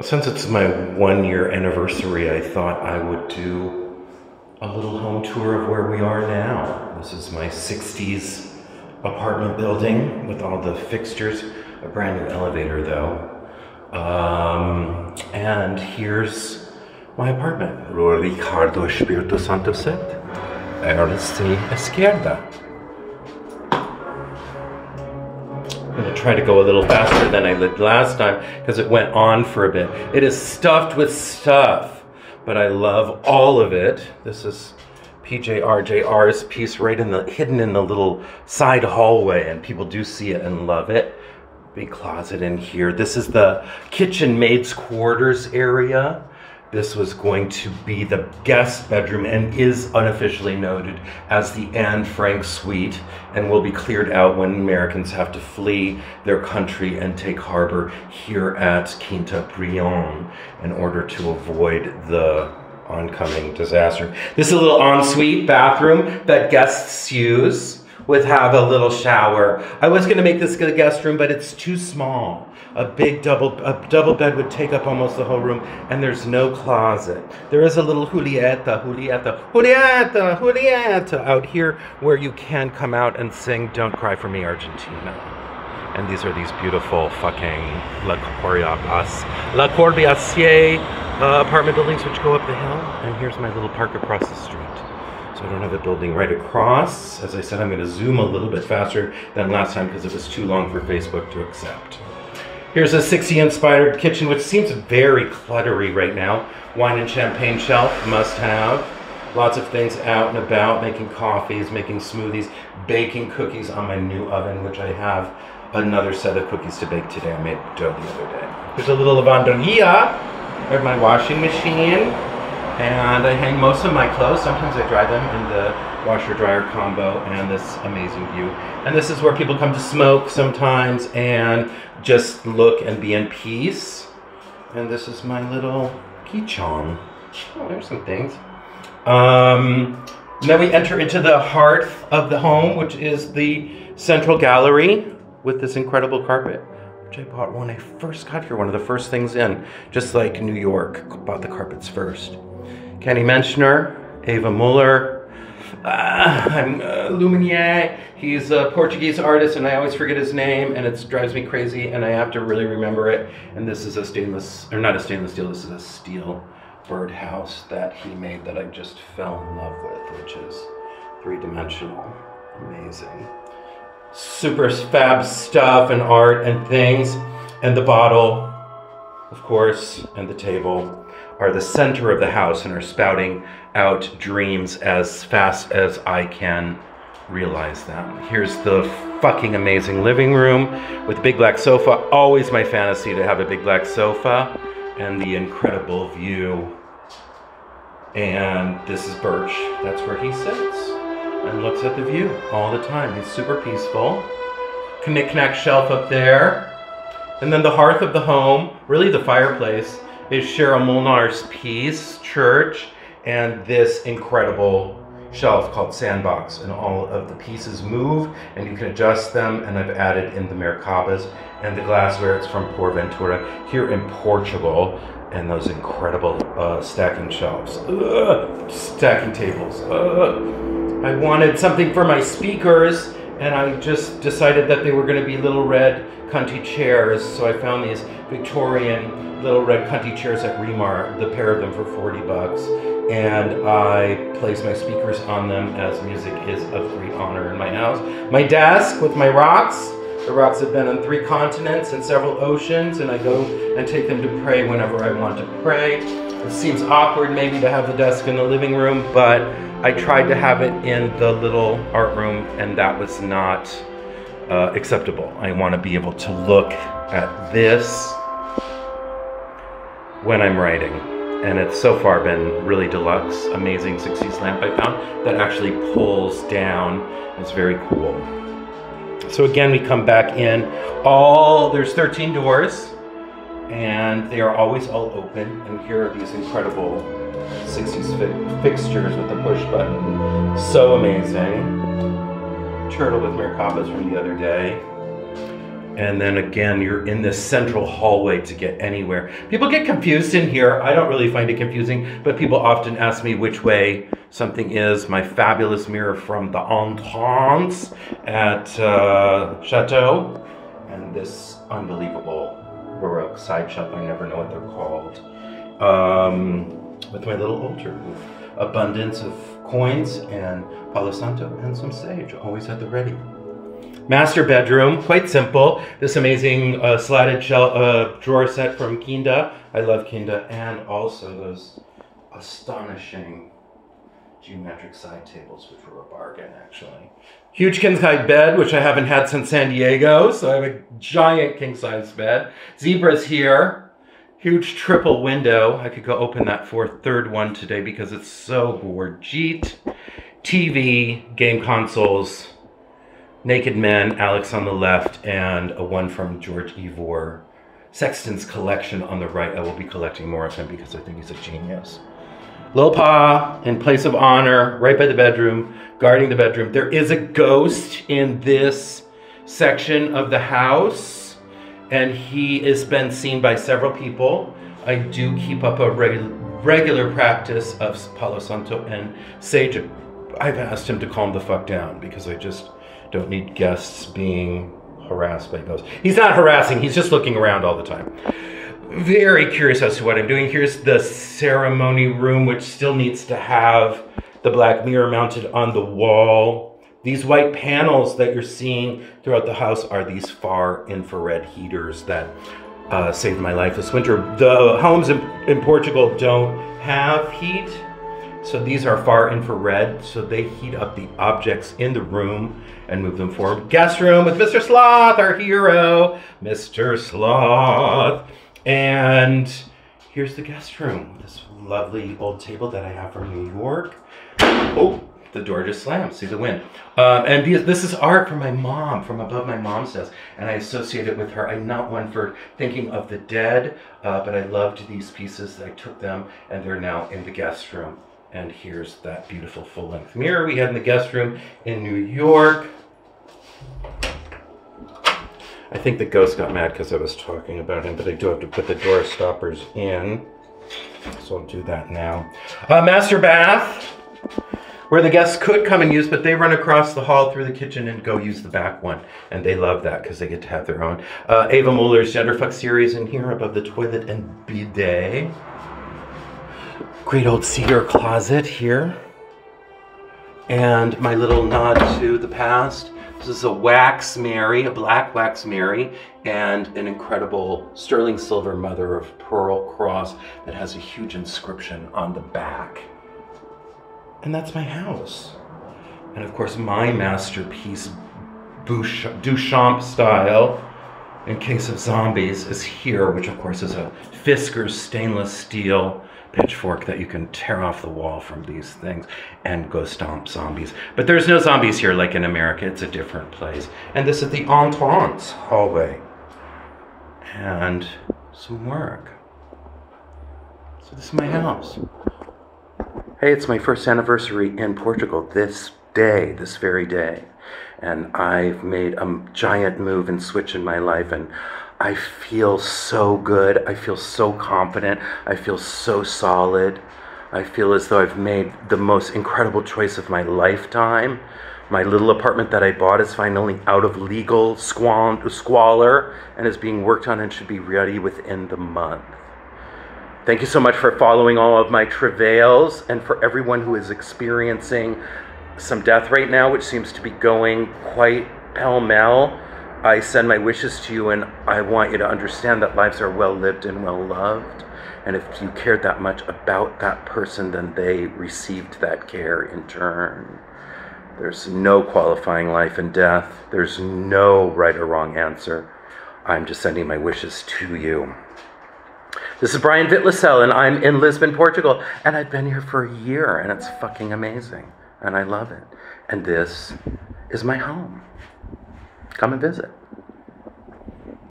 Since it's my 1-year anniversary, I thought I would do a little home tour of where we are now. This is my 60s apartment building with all the fixtures, a brand new elevator though. And here's my apartment. Rua Ricardo Espírito Santo 7, RC Esquerda. I'm going to try to go a little faster than I did last time because it went on for a bit. It is stuffed with stuff, but I love all of it. This is PJRJR's piece right in the hidden in the little side hallway, and people do see it and love it. Big closet in here. This is the kitchen maid's quarters area. This was going to be the guest bedroom and is unofficially noted as the Anne Frank suite, and will be cleared out when Americans have to flee their country and take harbor here at Quinta Brion in order to avoid the oncoming disaster. This is a little ensuite bathroom that guests use with have a little shower. I was gonna make this a guest room, but it's too small. A double bed would take up almost the whole room, and there's no closet. There is a little Julieta out here where you can come out and sing Don't Cry For Me, Argentina. And these are these beautiful fucking Le Corbusier apartment buildings which go up the hill. And here's my little park across the street. So I don't have a building right across. As I said, I'm gonna zoom a little bit faster than last time because it was too long for Facebook to accept. Here's a 60s inspired kitchen, which seems very cluttery right now. Wine and champagne shelf, must have. Lots of things out and about, making coffees, making smoothies, baking cookies on my new oven, which I have another set of cookies to bake today. I made dough the other day. There's a little lavanderia, there's my washing machine, and I hang most of my clothes. Sometimes I dry them in the washer-dryer combo, and this amazing view. And this is where people come to smoke sometimes and just look and be in peace. And this is my little kitchen. Oh, there's some things. Then we enter into the heart of the home, which is the central gallery with this incredible carpet, which I bought when I first got here. One of the first things in, just like New York, bought the carpets first. Kenny Menschner, Eva Muller, Luminaire. He's a Portuguese artist, and I always forget his name, and it drives me crazy, and I have to really remember it. And this is a stainless, or not a stainless steel, this is a steel birdhouse that he made that I just fell in love with, which is 3-dimensional. Amazing. Super fab stuff and art and things. And the bottle, of course, and the table are the center of the house and are spouting out dreams as fast as I can realize them. Here's the fucking amazing living room with a big black sofa. Always my fantasy to have a big black sofa, and the incredible view. And this is Birch. That's where he sits and looks at the view all the time. He's super peaceful. Knick-knack shelf up there. And then the hearth of the home, really the fireplace, is Cheryl Molnar's piece, Church, and this incredible shelf called Sandbox. And all of the pieces move, and you can adjust them, and I've added in the Merkabas and the glassware. It's from Porventura here in Portugal, and those incredible stacking shelves. Stacking tables. I wanted something for my speakers, and I just decided that they were going to be little red cunty chairs, so I found these Victorian little red cunty chairs at Remar, the pair of them for 40 bucks, and I place my speakers on them as music is of great honor in my house. My desk with my rocks. The rocks have been on 3 continents and several oceans, and I go and take them to pray whenever I want to pray. It seems awkward maybe to have the desk in the living room, but I tried to have it in the little art room, and that was not acceptable. I want to be able to look at this when I'm writing. And it's so far been really deluxe, amazing 60s lamp I found that actually pulls down. It's very cool. So again, we come back in. There's 13 doors, and they are always all open. And here are these incredible 60s fixtures with the push button. So amazing. Turtle with Merkabas from the other day. And then again, you're in this central hallway to get anywhere. People get confused in here. I don't really find it confusing, but people often ask me which way something is. My fabulous mirror from the entrance at Chateau, and this unbelievable Baroque side shelf, I never know what they're called, with my little altar with abundance of coins and Palo Santo and some sage, always at the ready. Master bedroom, quite simple. This amazing slatted drawer set from Quinta. I love Quinta. And also those astonishing geometric side tables, which were a bargain, actually. Huge king-size bed, which I haven't had since San Diego. So I have a giant king-size bed. Zebras here. Huge triple window. I could go open that third one today because it's so gorgeous. TV, game consoles, naked men, Alex on the left, and a one from George Ivor. Sexton's collection on the right. I will be collecting more of him because I think he's a genius. Lil Pa in place of honor, right by the bedroom, guarding the bedroom. There is a ghost in this section of the house, and he has been seen by several people. I do keep up a regular practice of Palo Santo and sage. I've asked him to calm the fuck down because I just don't need guests being harassed by ghosts. He's not harassing, he's just looking around all the time. Very curious as to what I'm doing. Here's the ceremony room, which still needs to have the black mirror mounted on the wall. These white panels that you're seeing throughout the house are these far infrared heaters that saved my life this winter. The homes in Portugal don't have heat, so these are far infrared, so they heat up the objects in the room and move them forward. Guest room with Mr. Sloth, our hero, Mr. Sloth. And here's the guest room. This lovely old table that I have from New York. Oh, the door just slammed. See the wind. And this is art from my mom, from above my mom's desk. And I associate it with her. I'm not one for thinking of the dead, but I loved these pieces. I took them, and they're now in the guest room. And here's that beautiful full-length mirror we had in the guest room in New York. I think the ghost got mad because I was talking about him, but I do have to put the door stoppers in. So I'll do that now. Master bath, where the guests could come and use, but they run across the hall through the kitchen and go use the back one. And they love that because they get to have their own. Ava Muller's Genderfuck series in here above the toilet and bidet. Great old cedar closet here. And my little nod to the past. This is a wax Mary, a black wax Mary, and an incredible sterling silver mother of pearl cross that has a huge inscription on the back. And that's my house. And of course, my masterpiece, Duchamp style, in case of zombies, is here, which of course is a Fisker's stainless steel pitchfork that you can tear off the wall from these things and go stomp zombies. But there's no zombies here like in America. It's a different place. And this is the entrance hallway. And some work. So this is my house. Hey, it's my first anniversary in Portugal this day, this very day. And I've made a giant move and switch in my life, and I feel so good. I feel so confident. I feel so solid. I feel as though I've made the most incredible choice of my lifetime. My little apartment that I bought is finally out of legal squalor and is being worked on and should be ready within the month. Thank you so much for following all of my travails, and for everyone who is experiencing some death right now, which seems to be going quite pell-mell. I send my wishes to you, and I want you to understand that lives are well lived and well loved. And if you cared that much about that person, then they received that care in turn. There's no qualifying life and death. There's no right or wrong answer. I'm just sending my wishes to you. This is Brion Vitlisell, and I'm in Lisbon, Portugal. And I've been here for a year, and it's fucking amazing. And I love it. And this is my home. Come and visit.